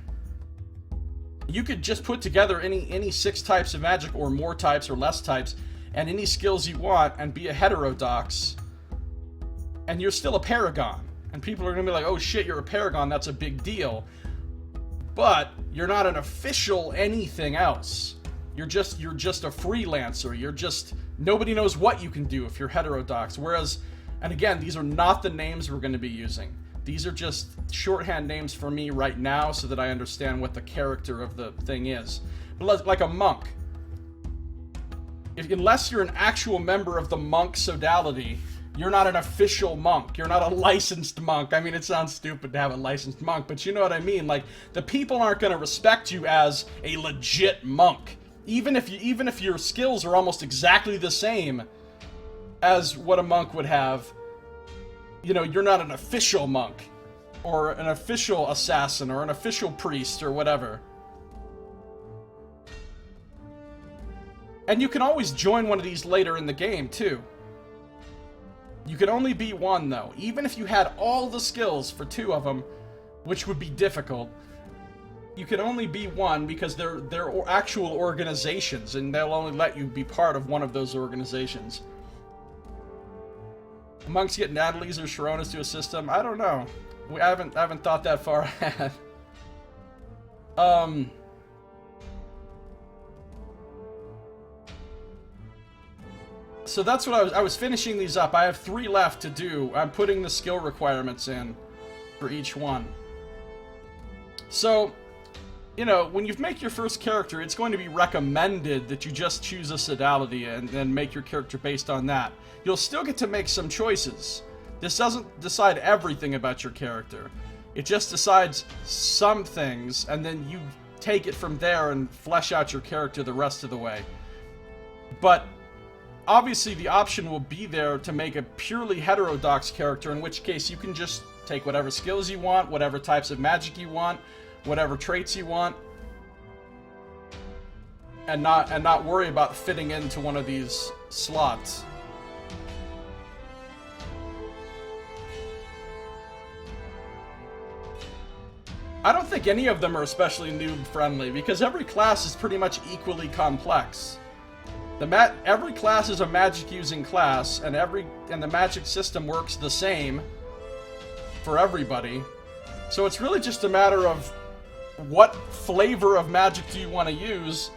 could just put together any 6 types of magic, or more types, or less types, and any skills you want, and be a heterodox, and you're still a paragon. And people are gonna be like, oh shit, you're a paragon, that's a big deal. But you're not an official anything else. You're just a freelancer. You're just, nobody knows what you can do if you're heterodox. Whereas, and again, these are not the names we're going to be using. These are just shorthand names for me right now so that I understand what the character of the thing is. But like a monk. Unless you're an actual member of the monk sodality, you're not an official monk. You're not a licensed monk. I mean, it sounds stupid to have a licensed monk, but you know what I mean? Like, the people aren't going to respect you as a legit monk. Even if your skills are almost exactly the same as what a monk would have, you know, you're not an official monk, or an official assassin, or an official priest, or whatever. And you can always join one of these later in the game, too. You can only be one, though. Even if you had all the skills for 2 of them, which would be difficult, you can only be one because they're actual organizations, and they'll only let you be part of one of those organizations. Monks get Natalie's or Sharona's to assist them? I don't know. I haven't thought that far ahead. So that's what I was finishing these up. I have 3 left to do. I'm putting the skill requirements in for each one. So, you know, when you make your first character, it's going to be recommended that you just choose a sodality and then make your character based on that. You'll still get to make some choices. This doesn't decide everything about your character. It just decides some things, and then you take it from there and flesh out your character the rest of the way. But obviously the option will be there to make a purely heterodox character, in which case you can just take whatever skills you want, whatever types of magic you want, whatever traits you want, and not worry about fitting into one of these slots. I don't think any of them are especially noob friendly, because every class is pretty much equally complex. Every class is a magic using class, and the magic system works the same for everybody. So it's really just a matter of what flavor of magic do you want to use.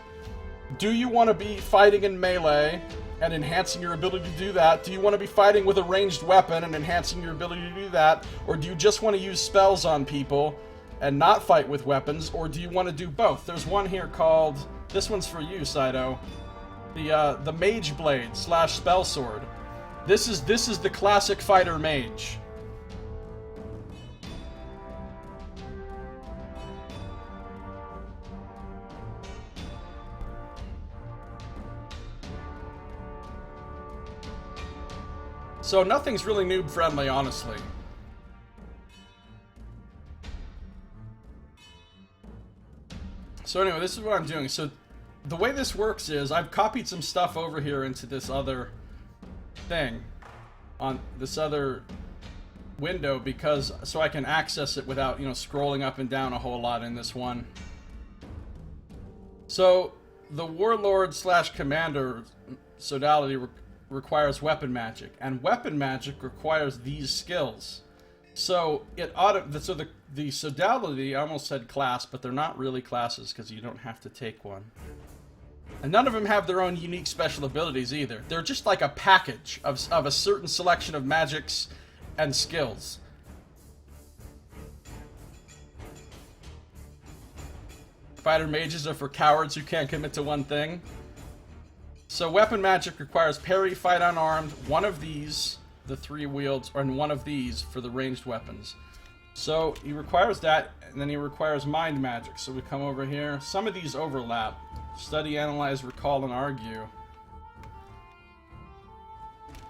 Do you want to be fighting in melee and enhancing your ability to do that? Do you want to be fighting with a ranged weapon and enhancing your ability to do that? Or do you just want to use spells on people and not fight with weapons? Or do you want to do both? There's one here called, this one's for you, Saito, the Mage Blade / Spell Sword. This is the classic fighter mage. So nothing's really noob friendly, honestly. So anyway, this is what I'm doing. So the way this works is I've copied some stuff over here into this other thing on this other window, because so I can access it without, you know, scrolling up and down a whole lot in this one. So the Warlord / Commander sodality requires weapon magic, and weapon magic requires these skills. So the sodality, I almost said class, but they're not really classes because you don't have to take one. And none of them have their own unique special abilities either. They're just like a package of a certain selection of magics and skills. Fighter mages are for cowards who can't commit to one thing. So weapon magic requires parry, fight unarmed, one of these, the 3 wields, and one of these for the ranged weapons. So he requires that, and then he requires mind magic. So we come over here. Some of these overlap. Study, analyze, recall, and argue.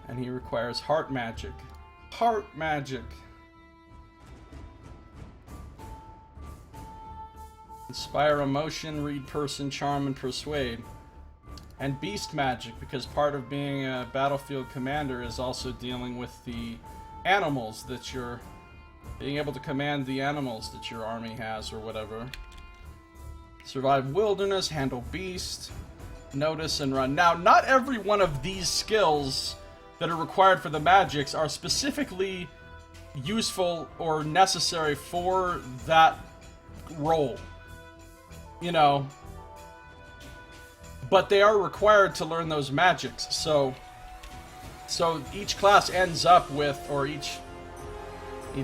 And he requires heart magic. Heart magic. Inspire emotion, read person, charm, and persuade. And beast magic, because part of being a battlefield commander is also dealing with the animals that you're... being able to command the animals that your army has or whatever. Survive wilderness, handle beast, notice and run. Now, not every one of these skills that are required for the magics are specifically useful or necessary for that role. You know, but they are required to learn those magics. So each class ends up with, or each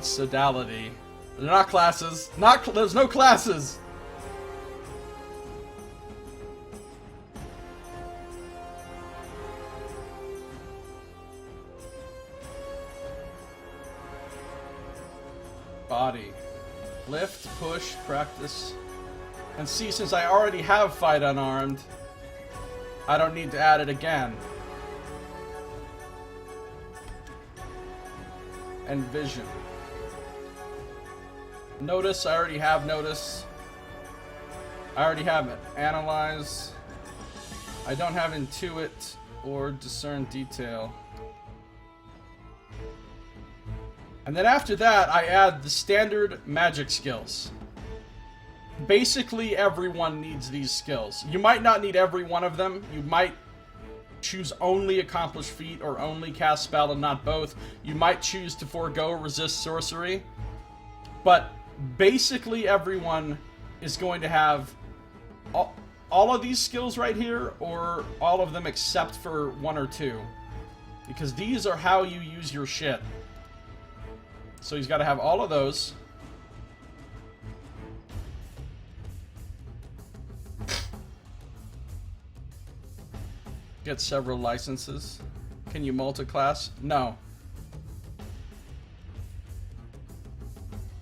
sodality. They're not classes. There's no classes. Body. Lift, push, practice. And see, since I already have fight unarmed, I don't need to add it again. And vision. Notice, I already have notice. I already have it. Analyze. I don't have intuit or discern detail. And then after that, I add the standard magic skills. Basically, everyone needs these skills. You might not need every one of them. You might choose only accomplish feat or only cast spell and not both. You might choose to forego resist sorcery. But basically, everyone is going to have all of these skills right here, or all of them except for one or two. Because these are how you use your shit. So he's got to have all of those. Get several licenses. Can you multi-class? No.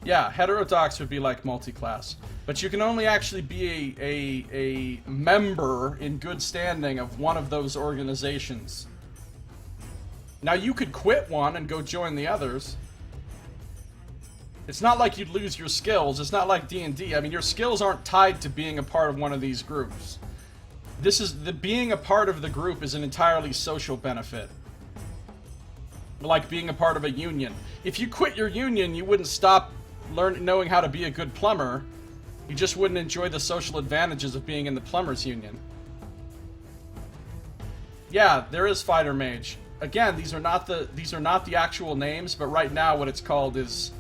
Yeah, heterodox would be like multi-class. But you can only actually be a member in good standing of one of those organizations. Now you could quit one and go join the others. It's not like you'd lose your skills. It's not like D&D. I mean, your skills aren't tied to being a part of one of these groups. Being a part of the group is an entirely social benefit. Like being a part of a union. If you quit your union, you wouldn't stop knowing how to be a good plumber. You just wouldn't enjoy the social advantages of being in the plumbers union. Yeah, there is fighter mage. Again, these are not the actual names, but right now what it's called is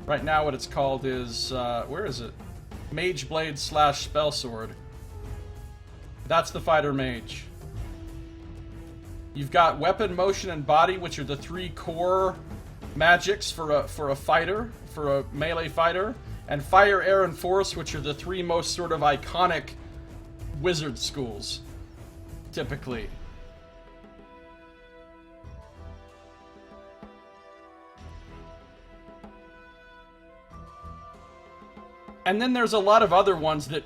where is it? Mage blade / spell sword. That's the fighter mage. You've got weapon, motion, and body, which are the three core magics for a fighter, for a melee fighter, and fire, air, and force, which are the three most sort of iconic wizard schools, typically. And then there's a lot of other ones that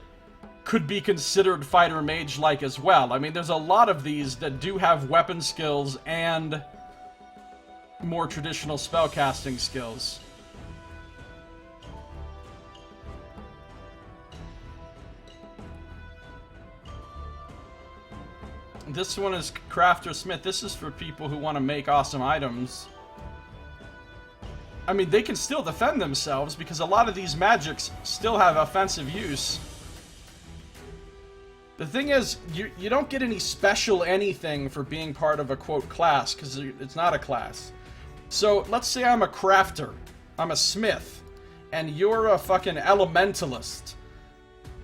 could be considered fighter mage-like as well. I mean, there's a lot of these that do have weapon skills and more traditional spellcasting skills. This one is crafter smith. This is for people who want to make awesome items. I mean, they can still defend themselves because a lot of these magics still have offensive use. The thing is, you don't get any special anything for being part of a, quote, class, because it's not a class. So, let's say I'm a crafter, I'm a smith, and you're a fucking elementalist.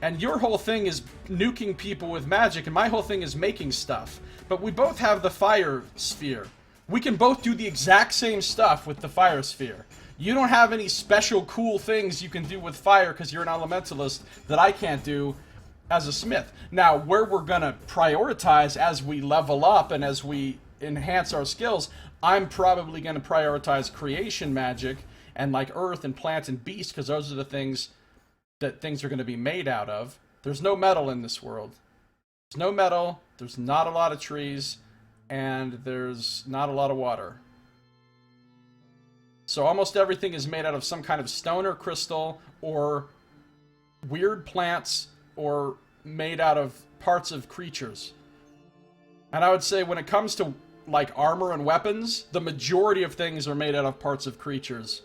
And your whole thing is nuking people with magic, and my whole thing is making stuff. But we both have the fire sphere. We can both do the exact same stuff with the fire sphere. You don't have any special cool things you can do with fire because you're an elementalist that I can't do as a smith. Now, where we're gonna prioritize as we level up and as we enhance our skills, I'm probably gonna prioritize creation magic and like earth and plant and beast, because those are the things that things are gonna be made out of. There's no metal in this world. There's no metal, there's not a lot of trees, and there's not a lot of water. So almost everything is made out of some kind of stone or crystal, or weird plants, or made out of parts of creatures. And I would say when it comes to, like, armor and weapons, the majority of things are made out of parts of creatures.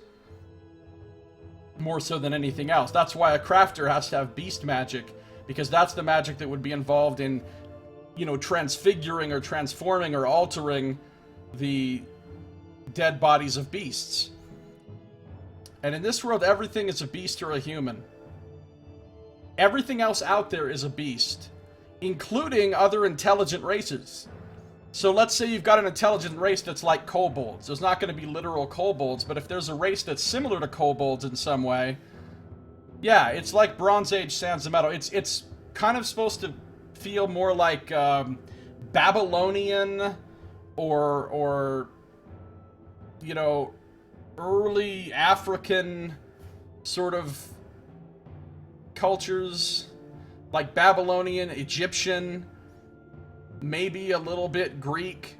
More so than anything else. That's why a crafter has to have beast magic, because that's the magic that would be involved in, you know, transfiguring or transforming or altering the dead bodies of beasts. And in this world, everything is a beast or a human. Everything else out there is a beast, including other intelligent races. So let's say you've got an intelligent race that's like kobolds. There's not going to be literal kobolds, but if there's a race that's similar to kobolds in some way, yeah, it's like Bronze Age Sands of Metal. It's kind of supposed to feel more like Babylonian or you know, early African sort of cultures, like Babylonian, Egyptian, maybe a little bit Greek.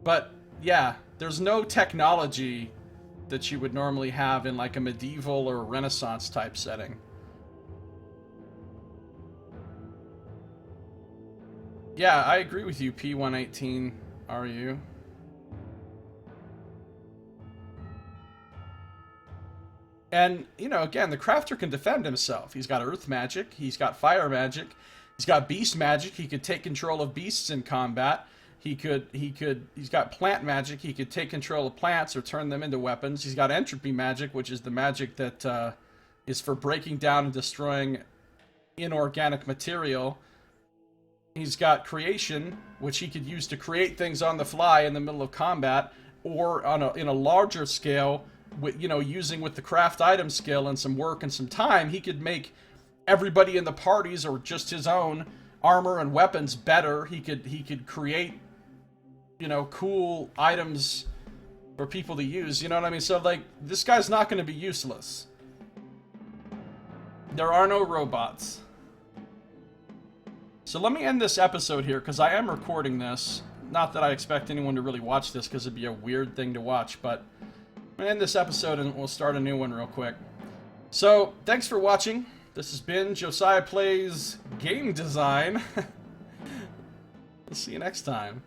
But yeah, there's no technology that you would normally have in like a medieval or Renaissance type setting. Yeah, I agree with you, P118RU. And, you know, again, the crafter can defend himself. He's got earth magic, he's got fire magic, he's got beast magic, he could take control of beasts in combat. He's got plant magic, he could take control of plants or turn them into weapons. He's got entropy magic, which is the magic that is for breaking down and destroying inorganic material. He's got creation, which he could use to create things on the fly in the middle of combat, or in a larger scale, with, you know, using with the craft item skill and some work and some time, he could make everybody in the parties or just his own armor and weapons better. He could create, you know, cool items for people to use, you know what I mean? So, like, this guy's not going to be useless. There are no robots. So let me end this episode here, because I am recording this. Not that I expect anyone to really watch this, because it'd be a weird thing to watch, but I'm going to end this episode and we'll start a new one real quick. So, thanks for watching. This has been Josiah Plays Game Design. We'll see you next time.